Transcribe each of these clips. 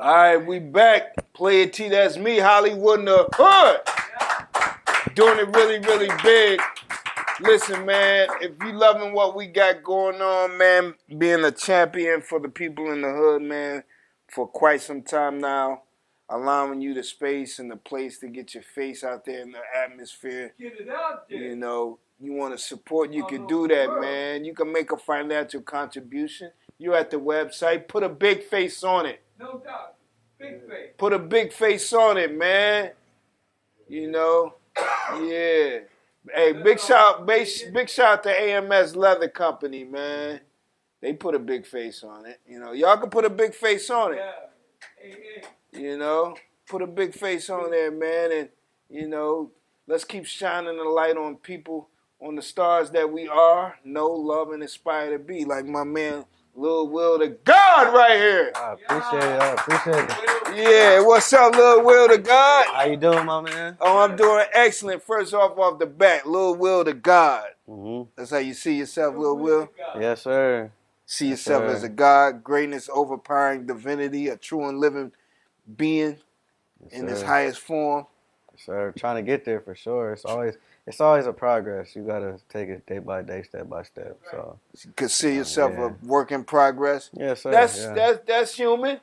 All right, we back. Player T, that's me, Hollywood in the hood. Doing it really, really big. Listen, man, if you loving what we got going on, man, being a champion for the people in the hood, man, for quite some time now, allowing you the space and the place to get your face out there in the atmosphere. Get it out there. You know, you want to support, you can do that, man. You can make a financial contribution. You're at the website. Put a big face on it. No doubt. Big face. Put a big face on it, man. You know, yeah. Hey, big shout to AMS Leather Company, man. They put a big face on it. You know, y'all can put a big face on it. Yeah. Hey. You know, put a big face on there, man, and you know, let's keep shining the light on people, on the stars that we are, know, love, and aspire to be, like my man Lil Will the God right here. I appreciate it. Yeah, what's up, Lil Will the God? How you doing, my man? Oh, I'm doing excellent. First off the bat, Lil Will the God. Mm-hmm. That's how you see yourself, Lil Will? Yes, sir. See yourself as a God, greatness, overpowering divinity, a true and living being in its highest form. Yes, sir. Trying to get there for sure. It's always a progress. You gotta take it day by day, step by step. So you could see yourself a work in progress. Yes, sir. That's human.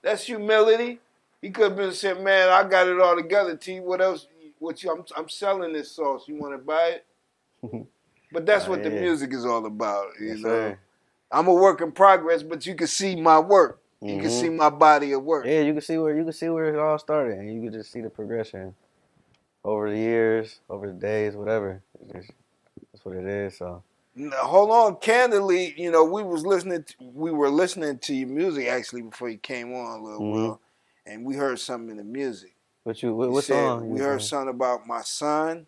That's humility. He could have been said, "Man, I got it all together. T, what else? I'm selling this sauce. You want to buy it?" But that's what the music is all about. You know, sir. I'm a work in progress, but you can see my work. You can see my body of work. Yeah, you can see where it all started, and you can just see the progression over the years, over the days, whatever. That's what it is. So now, hold on, candidly, you know, we were listening to your music actually before you came on, Lil Will, and we heard something in the music. What song? We heard something about my son,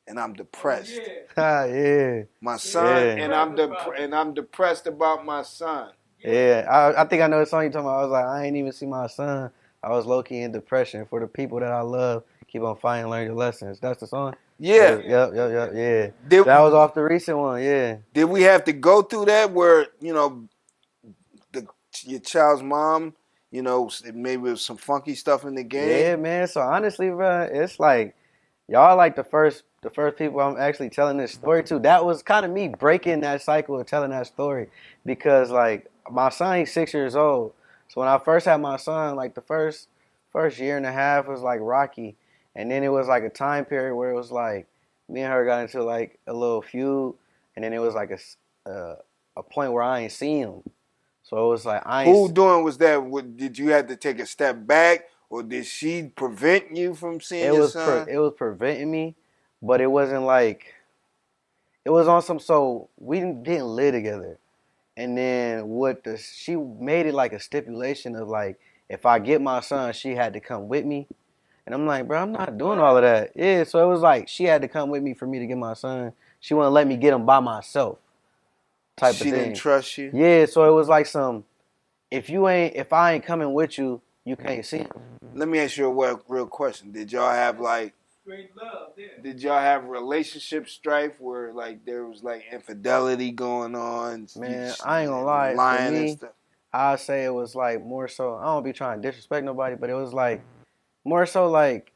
and I'm depressed. Yeah. My son, and I'm depressed about my son. Yeah, I think I know the song you're talking about. I was like, I ain't even see my son. I was low-key in depression. For the people that I love, keep on fighting, learn your lessons. That's the song? Yeah. Yep, yeah. That was off the recent one, yeah. Did we have to go through that where, you know, your child's mom, you know, maybe there's some funky stuff in the game? Yeah, man. So honestly, bro, it's like, y'all like the first people I'm actually telling this story to. That was kind of me breaking that cycle of telling that story because, like, my son, he's 6 years old. So when I first had my son, like, the first year and a half was, like, rocky. And then it was, like, a time period where it was, like, me and her got into, like, a little feud. And then it was, like, a point where I ain't seen him. So it was, like, Who doing was that? Did you have to take a step back? Or did she prevent you from seeing your son? It was preventing me. But it wasn't, like, it was on some, so we didn't live together. And then she made it like a stipulation of like, if I get my son, she had to come with me. And I'm like, bro, I'm not doing all of that. Yeah, so it was like she had to come with me for me to get my son. She wouldn't let me get him by myself type of thing. She didn't trust you? Yeah, so it was like if I ain't coming with you, you can't see him. Let me ask you a real question. Did y'all have like, straight love, yeah. Did y'all have relationship strife where like there was like infidelity going on? Man, I ain't gonna lie. Lying for me, and stuff. I'd say it was like more so. I don't be trying to disrespect nobody, but it was like more so like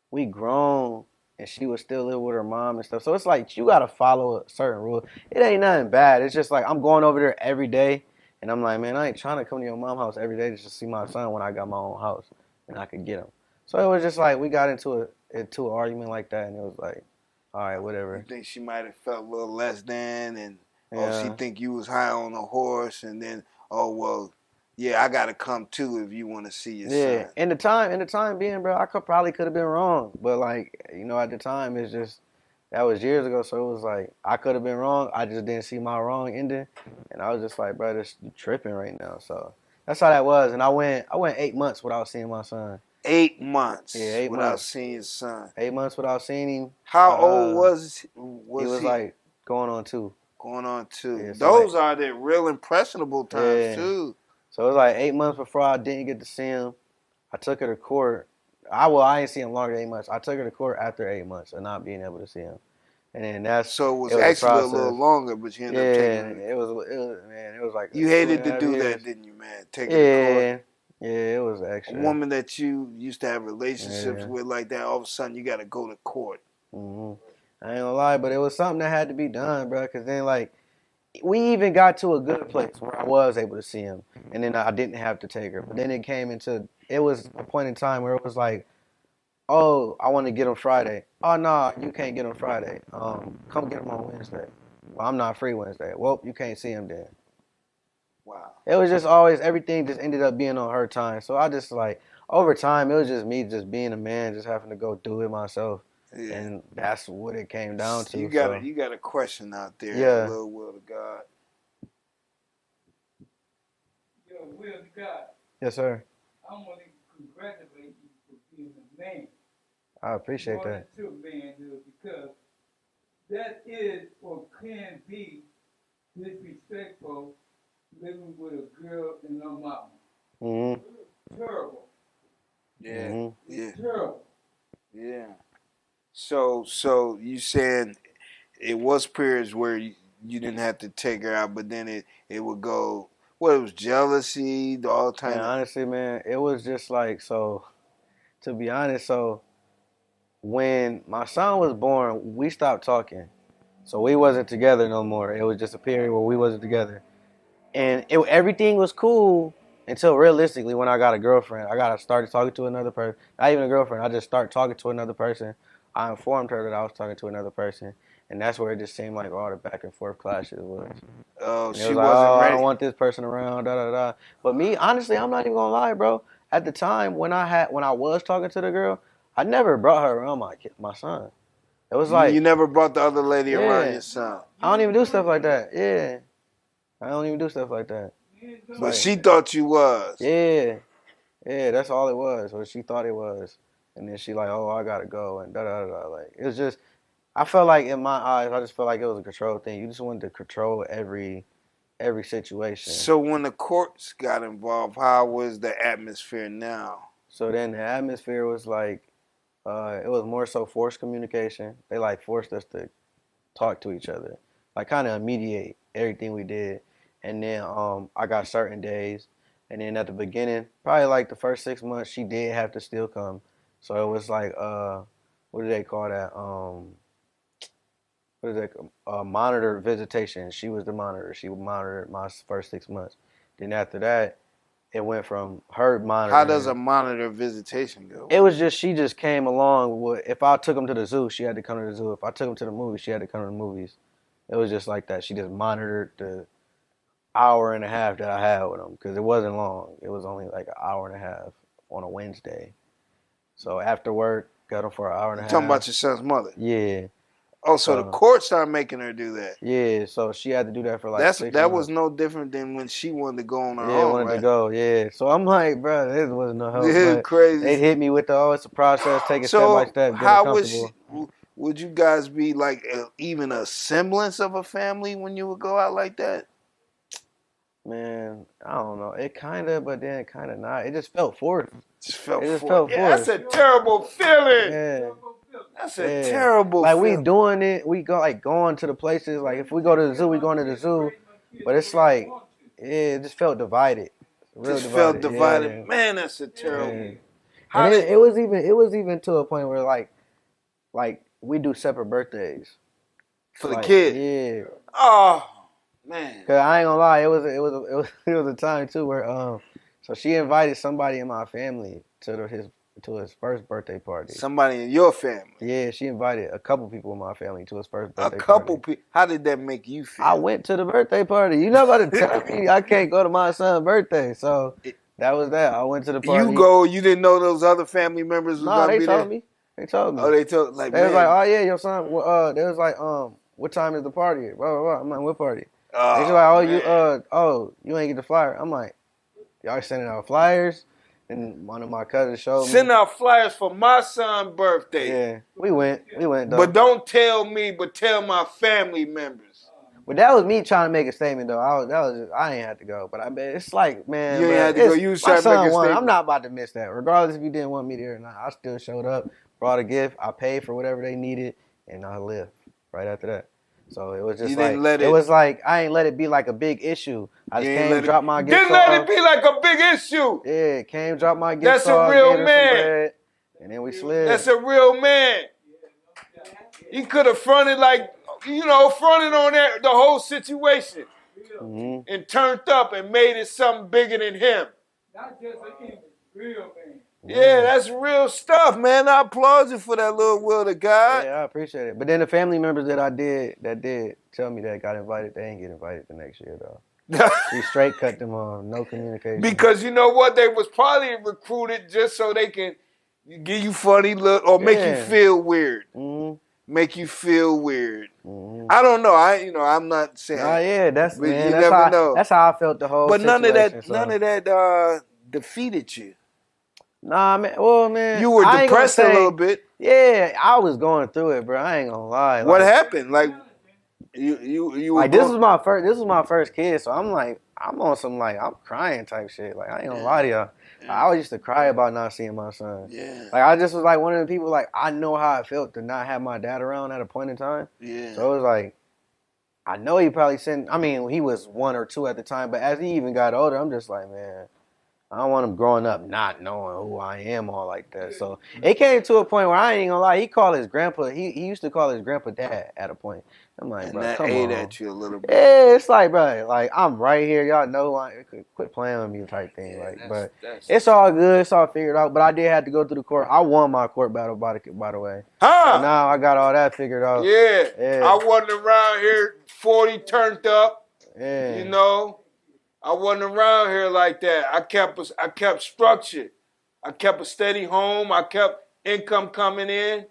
we grown and she was still live with her mom and stuff. So it's like you gotta follow a certain rule. It ain't nothing bad. It's just like I'm going over there every day, and I'm like, man, I ain't trying to come to your mom's house every day just to see my son when I got my own house and I could get him. So it was just like we got into an argument like that, and it was like, all right, whatever. You think she might have felt a little less than, and she think you was high on a horse, and then yeah, I gotta come too if you want to see your son. Yeah, in the time being, bro, I probably could have been wrong, but like you know, at the time it's just that was years ago, so it was like I could have been wrong. I just didn't see my wrong ending, and I was just like, bro, this you tripping right now. So that's how that was, and I went 8 months without seeing my son. 8 months. Yeah, 8 without months. seeing his son. 8 months without seeing him. How old was he? He was like going on 2. Going on 2. Yeah, so those are the real impressionable times too. So it was like 8 months before I didn't get to see him. I took her to court. I didn't see him longer than 8 months. I took her to court after 8 months of not being able to see him. And then it was actually a little longer, but you ended up taking it was like you hated to do that, didn't you, man? Taking the court. Yeah, it was A extra. woman that you used to have relationships Yeah. with like that, all of a sudden you got to go to court. Hmm. I ain't gonna lie, but it was something that had to be done, bro. Cause then like we even got to a good place where I was able to see him, and then I didn't have to take her. But then it was a point in time where it was like, oh, I want to get him Friday. Oh no, you can't get him Friday. Come get him on Wednesday. Well, I'm not free Wednesday. Well, you can't see him then. Wow. It was just always everything just ended up being on her time. So I just like over time it was just me just being a man, just having to go do it myself. Yeah. And that's what it came down to. You got a question out there, Yeah. Lil Will to God. Yo, will to God, Yes, sir. I want to congratulate you for being a man. I appreciate More that. than true manhood, because that is or can be disrespectful living with a girl and her mama. Mm-hmm. Terrible. Yeah. Mm-hmm. Yeah. Terrible. Yeah. So you saying it was periods where you didn't have to take her out, but then it would go. What, it was jealousy, all Man, time. honestly, man, it was just like so. To be honest, so when my son was born, we stopped talking. So we wasn't together no more. It was just a period where we wasn't together. And everything was cool until realistically when I got a girlfriend. I got to start talking to another person. Not even a girlfriend. I just start talking to another person. I informed her that I was talking to another person. And that's where it just seemed like all the back and forth clashes was. Oh, And it she was like, wasn't oh, I ready. don't want this person around, da da da. But me, honestly, I'm not even gonna lie, bro. At the time when I was talking to the girl, I never brought her around my son. It was like, You never brought the other lady around yeah, your son, I don't even do stuff like that. Yeah, I don't even do stuff like that. but she thought you was. Yeah, yeah, that's all it was. What she thought it was, and then she like, oh, I gotta go, and da da da. Like it was just, I felt like in my eyes, I just felt like it was a control thing. You just wanted to control every situation. So when the courts got involved, how was the atmosphere now? So then the atmosphere was like, it was more so forced communication. They like forced us to talk to each other, like kind of mediate everything we did. And then I got certain days, and then at the beginning, probably like the first 6 months, she did have to still come. So it was like, what do they call that? What is that? Monitor visitation. She was the monitor. She monitored my first 6 months. Then after that, it went from her monitoring. How does a monitor visitation go? It was just she just came along with. If I took him to the zoo, she had to come to the zoo. If I took him to the movies, she had to come to the movies. It was just like that. She just monitored the hour and a half that I had with him because it wasn't long. It was only like an hour and a half on a Wednesday. So after work, got him for an hour and a half. Talking about your son's mother. Yeah. Oh, so the court started making her do that. Yeah, so she had to do that for like 6 months. That was no different than when she wanted to go on her own, Yeah, wanted right? to go, yeah. So I'm like, bro, this wasn't no help. This is crazy. They hit me with it's a process, take it So step by step, get how it comfortable. would you guys be like even a semblance of a family when you would go out like that? Man, I don't know. It kind of, but then kind of not. It just felt forced. Yeah, that's a terrible feeling. Yeah. That's a terrible like feeling. we doing it, we go like going to the places. Like if we go to the zoo, we going to the zoo. But it's like, it just felt divided. Felt divided. Yeah. Man, that's a terrible. Yeah. It was even to a point where like we do separate birthdays for the kid. Yeah. Oh man. Cause I ain't gonna lie, it was a time too where so she invited somebody in my family to his first birthday party. Somebody in your family? Yeah, she invited a couple people in my family to his first birthday party. A couple people? How did that make you feel? I went to the birthday party. You not about to tell me I can't go to my son's birthday. So that was that. I went to the party. You didn't know those other family members was gonna be there? No, they told me. Oh, they told They was like, oh yeah, your son. They was like, what time is the party? Blah blah blah. I'm like, what party? They was like, you ain't get the flyer. I'm like, y'all sending out flyers? And one of my cousins showed me. Send out flyers for my son's birthday. Yeah, we went though. But don't tell me, but tell my family members. But that was me trying to make a statement though. I ain't had to go. But I bet it's like, man, you ain't had to go. You was trying to make a statement. I'm not about to miss that. Regardless if you didn't want me there or not, I still showed up, brought a gift, I paid for whatever they needed, and I left right after that. So it was just You like didn't let it it. was like I ain't let it be like a big issue. I You just ain't came, let it. dropped my gifts Didn't let it off. be like a big issue. Yeah, came, dropped my gifts That's a off, real gave her some man. bread, and then we slid. That's a real man. He could have fronted like, fronted on that the whole situation and turned up and made it something bigger than him. Not just an image, real man. Yeah, that's real stuff, man. I applaud you for that little will to God. Yeah, I appreciate it. But then the family members that did tell me that got invited, they ain't get invited the next year though. She straight cut them off, no communication. Because you know what? They was probably recruited just so they can give you funny look or make you feel weird. Make you feel weird. I don't know. I'm not saying. Yeah, that's but man. You That's never how know. that's how I felt the whole But situation. none of that defeated you. Nah, man. Well, man, You were I ain't gonna depressed a say, little bit. Yeah, I was going through it, bro. I ain't gonna lie. What happened? Like you were like this was my first. This was my first kid, so I'm like, I'm on some like I'm crying type shit. Like I ain't gonna lie to y'all. I always used to cry about not seeing my son. Yeah. Like I just was like one of the people. Like I know how it felt to not have my dad around at a point in time. Yeah. So it was like, I know he probably sent. I mean, he was 1 or 2 at the time, but as he even got older, I'm just like, man, I don't want him growing up not knowing who I am all like that. So it came to a point where I ain't gonna lie. He called his grandpa. He used to call his grandpa dad at a point. I'm like, And bro, that come ate on. at you a little bit. Yeah, it's like, bro, like I'm right here. Y'all know who I quit playing with me type thing. Yeah, but that's it's all good. It's all figured out. But I did have to go through the court. I won my court battle by the way. Huh? So now I got all that figured out. Yeah. I wasn't around here 40 turned up. Yeah. You know. I wasn't around here like that. I kept structured. I kept a steady home. I kept income coming in.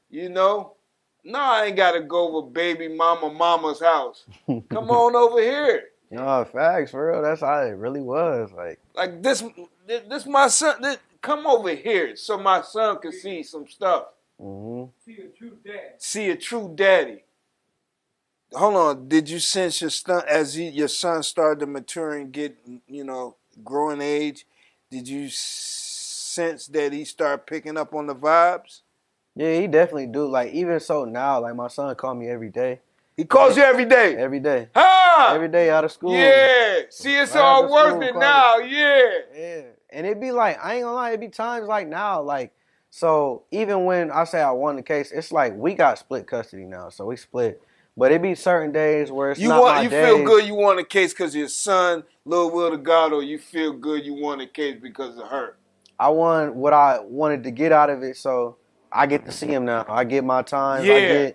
You know. No, I ain't gotta go over baby mama's house. Come on over here. No, facts, for real. That's how it really was. Like this my son. Come over here so my son can see some stuff. See a true dad. See a true daddy. Hold on. Did you sense your son as your son started to mature and get, growing age? Did you sense that he started picking up on the vibes? Yeah, he definitely do. Like even so now, like my son call me every day. He calls you every day. Every day. Huh? Every day out of school. Yeah. See, it's all worth it now. Yeah. And it be like, I ain't gonna lie, it be times like now, like, so even when I say I won the case, it's like we got split custody now, so we split. But it be certain days where it's not my days. You feel good you won the case because your son, Lil Will to God, or you feel good you won the case because of her? I won what I wanted to get out of it, so I get to see him now. I get my time. Yeah.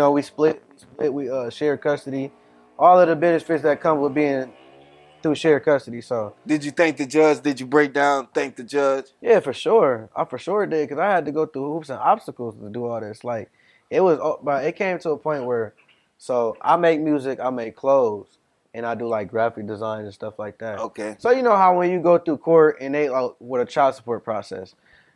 We split, we share custody. All of the benefits that come with being through shared custody. So did you thank the judge? Did you break down, thank the judge? Yeah, for sure. I for sure did, because I had to go through hoops and obstacles to do all this. Like but it came to a point where, so I make music, I make clothes, and I do like graphic design and stuff like that. Okay. So you know how when you go through court and they with a child support process,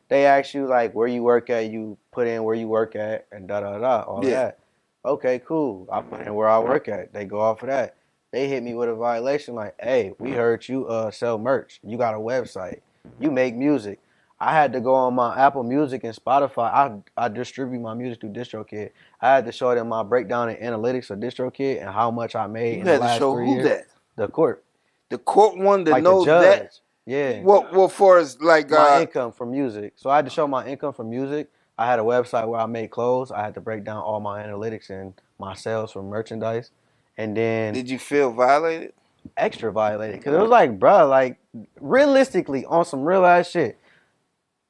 they ask you like where you work at, you put in where you work at, and all that. Okay, cool. I put in where I work at. They go off of that. They hit me with a violation like, hey, we heard you sell merch. You got a website. You make music. I had to go on my Apple Music and Spotify. I distribute my music through DistroKid. I had to show them my breakdown and analytics of DistroKid and how much I made in the last 3 years. You had to show who that? The court. The court wanted to like know the judge. that? Yeah. What for is like... my income from music. So I had to show my income from music. I had a website where I made clothes. I had to break down all my analytics and my sales from merchandise. And then... Did you feel violated? Extra violated. Because it was like, bro, like, realistically, on some real ass shit,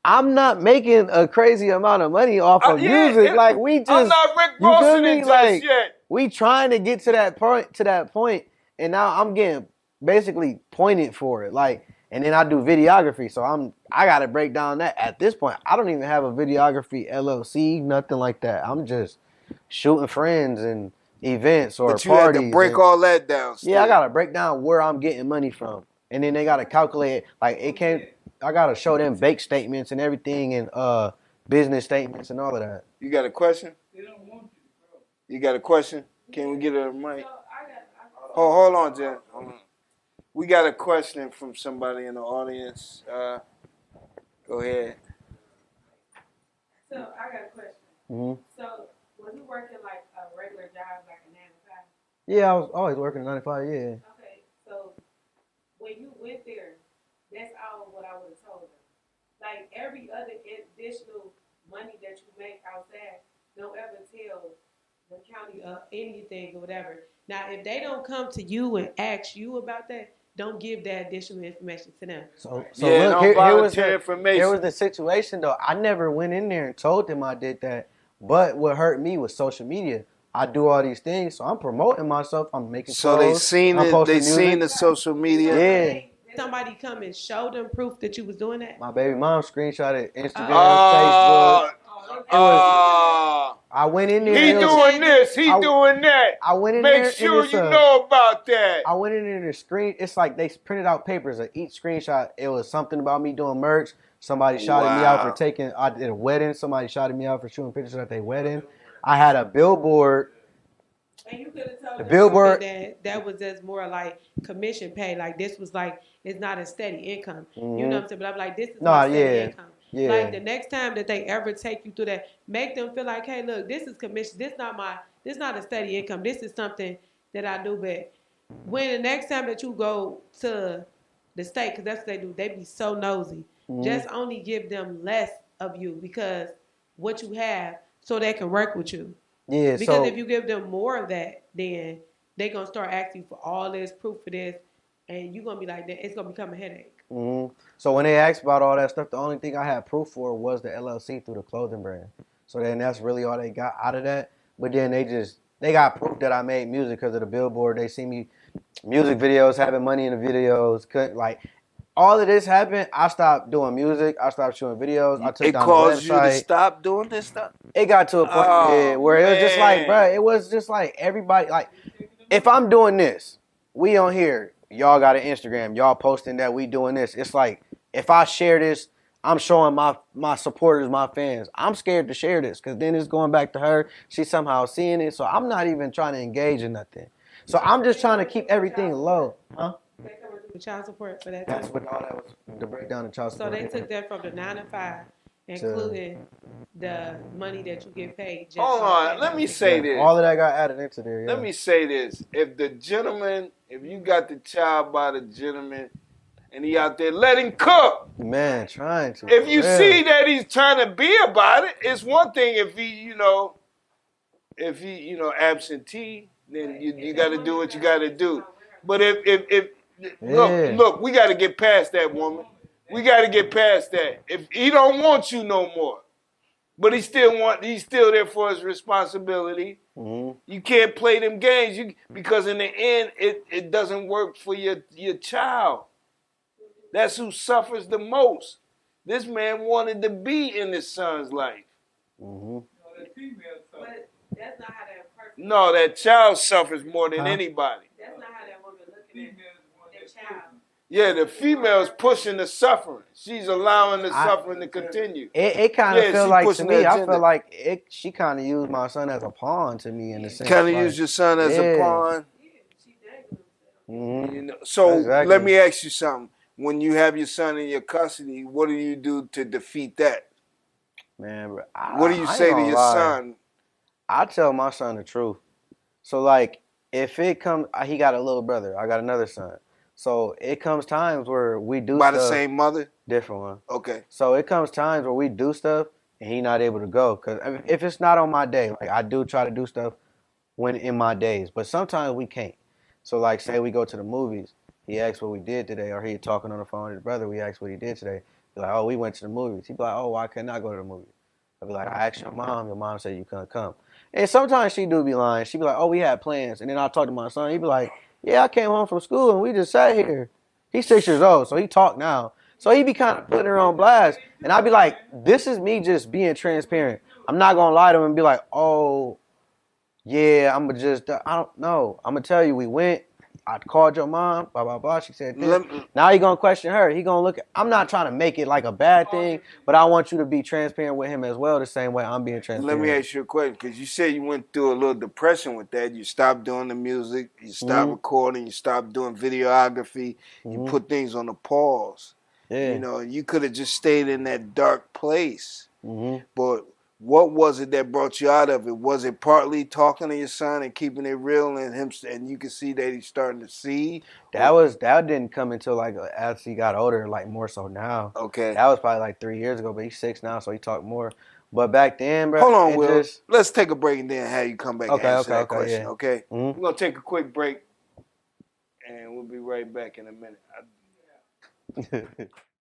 I'm not making a crazy amount of money off of music. Like, we just... I'm not Rick Rossing it just yet. We trying to get to that point, and now I'm getting basically pointed for it. Like, and then I do videography, so I got to break down that. At this point, I don't even have a videography LLC, nothing like that. I'm just shooting friends and events or parties. But you had to break all that down still. Yeah, I got to break down where I'm getting money from. And then they got to calculate, like, I got to show them bank statements and everything and business statements and all of that. You got a question? They don't want you, bro. You got a question? Can we get a mic? Hold on, Jen. We got a question from somebody in the audience. Go ahead. So I got a question. So was you working like a regular job, like Yeah, I was always working 9 to 5. Yeah. Okay, so when you went there, that's all what I would have told them. Like every other additional money that you make outside, don't ever tell the county anything or whatever. Now, if they don't come to you and ask you about that, don't give that additional information to them. So Yeah, look, don't here volunteer was information. the situation though. I never went in there and told them I did that. But what hurt me was social media. I do all these things, so I'm promoting myself. I'm making So they clothes. seen I'm it. They posting seen music. the social media. Yeah. Somebody come and show them proof that you was doing that. My baby mom screenshotted Instagram, Facebook. Uh, It was. uh, I went in You there and he it had to was. doing change it. this. He I, doing that. I went in Make there and sure it's you a. know about that. I went in there and the screen. It's like they printed out papers. Of each screenshot, it was something about me doing merch. Somebody shouted me out for Wow. taking. I did a wedding. Somebody shouted me out for shooting pictures at their wedding. I had a billboard. And you could have told The the truth billboard. that that was just more like commission pay. Like this was like it's not a steady income. You know what Mm-hmm. I'm saying? But I'm like, this is my Nah, steady yeah, income. Like yeah, the next time that they ever take you through that, make them feel like, hey, look, this is commission. This not a steady income. This is something that I do. But when the next time that you go to the state, because that's what they do, they be so nosy. mm-hmm. Just only give them less of you because what you have, so they can work with you. Yeah. Because if So you give them more of that, then they gonna start asking for all this proof for this, and you're gonna be like that. It's gonna become a headache. So when they asked about all that stuff, the only thing I had proof for was the LLC through the clothing brand. So then that's really all they got out of that. But then they got proof that I made music because of the billboard. They see me music videos, having money in the videos. Like all of this happened. I stopped doing music. I stopped shooting videos. I took It down the caused you to website. stop doing this stuff. It got to a point Oh where it was just like, bro, man. it was just like everybody, like, if I'm doing this, we on here, y'all got an Instagram, y'all posting that we doing this. It's like, if I share this, I'm showing my supporters, my fans. I'm scared to share this because then it's going back to her. She's somehow seeing it. So I'm not even trying to engage in nothing. So I'm just trying to keep everything low. Huh? They covered you with child support for that That's time. what all that was, the breakdown of child So support. they took that from the 9 to 5, including the money that you get paid. Just Hold off on. that Let me music. say Yeah, this. all of that got added into there, yeah. Let me say this. If the gentleman, if you got the child by the gentleman and he out there, let him cook. Man, trying to. If you yeah. see that he's trying to be about it, it's one thing if he, absentee, then you got to do what you got to do. But if Yeah. look, we got to get past that, woman. We got to get past that. If he don't want you no more, but he's still there for his responsibility. Mm-hmm. You can't play them games because in the end, it doesn't work for your child. That's who suffers the most. This man wanted to be in his son's life. Mm-hmm. But that's not how that person. No, that child suffers more than anybody. That's not how that woman looking at that child. Yeah, the female's pushing the suffering. She's allowing the suffering to continue. It kind of feel she like to pushing me. the I agenda. feel like she kind of used my son as a pawn to me in a sense. Kind of like, use your son as a pawn. She dangling himself. Mhm. So Exactly. let me ask you something. When you have your son in your custody, what do you do to defeat that? Man, bro, What do you I ain't say to gonna your lie. son? I tell my son the truth. So like, if it comes, he got a little brother. I got another son. So it comes times where we do By stuff. the same mother? Different one. Okay. So it comes times where we do stuff and he not able to go. Cause if it's not on my day, like I do try to do stuff when in my days, but sometimes we can't. So like, say we go to the movies, he asks what we did today, or he talking on the phone with his brother, we ask what he did today. Be like, oh, we went to the movies. He be like, oh, why can't I go to the movies? I be like, I asked your mom said you couldn't come. And sometimes she do be lying. She be like, oh, we had plans. And then I talk to my son, he be like, yeah, I came home from school and we just sat here. He's 6 years old, so he talk now. So he be kind of putting her on blast. And I be like, this is me just being transparent. I'm not going to lie to him and be like, oh, yeah, I don't know. I'm going to tell you, we went. I called your mom, blah, blah, blah. She said this. Now he going to question her. He going to look at, I'm not trying to make it like a bad thing, but I want you to be transparent with him as well, the same way I'm being transparent. Let me ask you a question, because you said you went through a little depression with that. You stopped doing the music, you stopped recording, you stopped doing videography, you put things on a pause. Yeah. You know, you could have just stayed in that dark place. But What was it that brought you out of it? Was it partly talking to your son and keeping it real, and him, and you can see that he's starting to see? That didn't come until like as he got older, like more so now. Okay. That was probably like 3 years ago, but he's 6 now, so he talked more. But back then, bro, Hold on, it Will. just Let's take a break and then have you come back and answer that question, yeah. okay? Mhm. We're going to take a quick break, and we'll be right back in a minute.